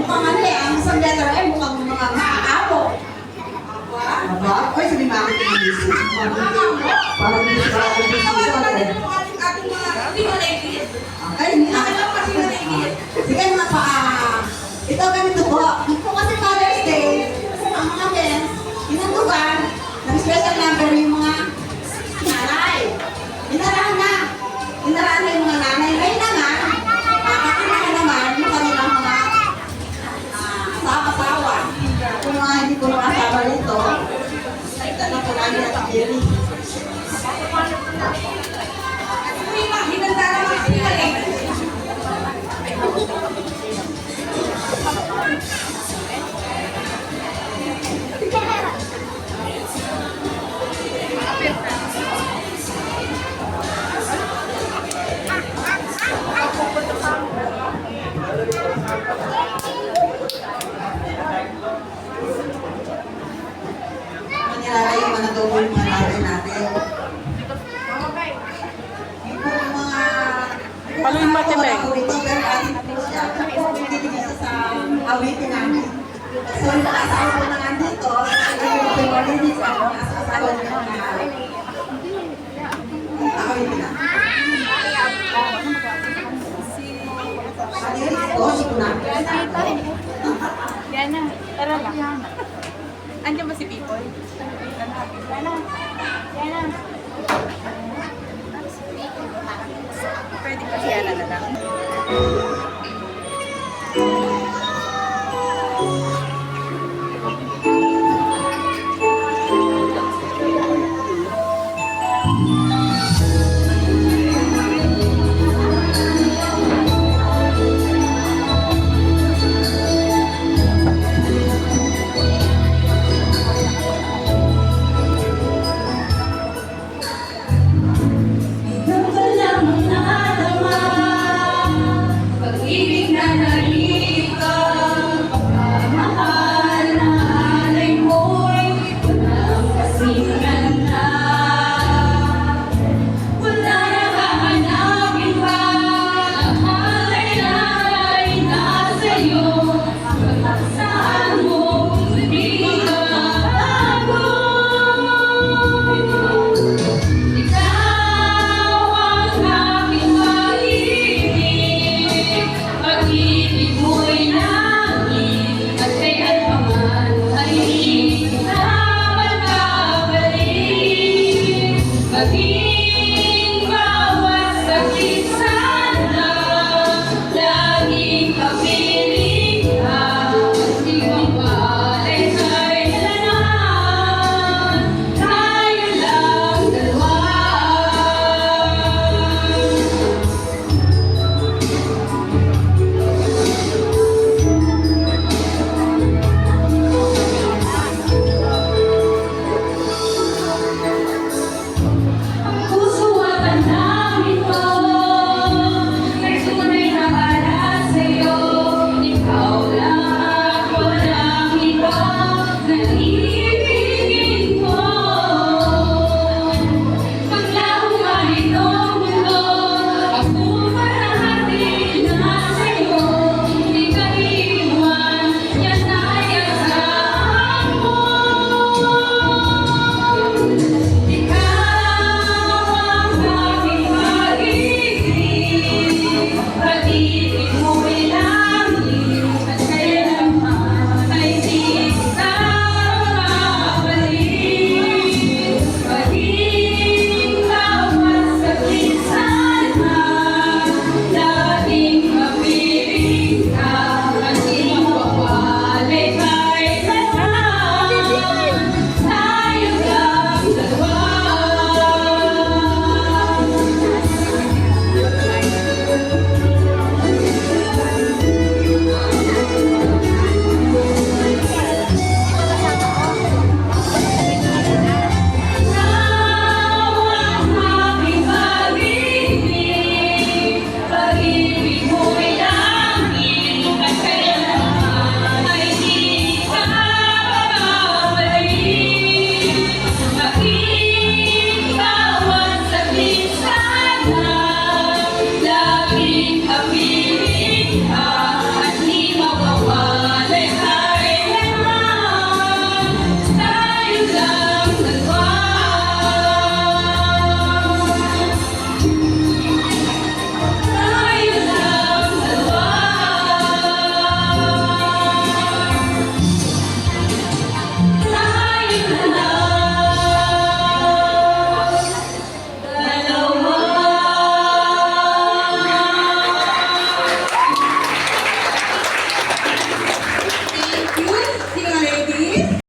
mukhang ano eh, ang isang letter M, mukhang mga maaabo. Aba? Uy, sabi mga kinis. Parang hindi siya ako Ating mga sinunegit. ay, hindi na. Alam pa sinunegit. Sige mga ito ganito po. Ito kasi Father's Day, ang mga friends, inantukan, nag-special number yung mga nanay. Inarahan na. Inarahan na yung mga nanay. Ngayon naman, makakinahan naman yung kanilang mga asawa. Kung mga hindi ko nakasawa nito, ito na po namin at Jerry. Hinanda naman sinunegit. Manilala yung mga dobo yung mga tatay natin. Yung mga... Paluin mo, Tibay. Ako ito, pero atin po siya. Pinibigay siya sa awitin namin. So, yung asawa ko na nandito, yung pinwalini sa asawa niya na awitin na. Aliris ko, si Kuna. Yana, tara lang. Andiyan ba si Pipoy? Yana. Yana. Pwede pa siya na lang.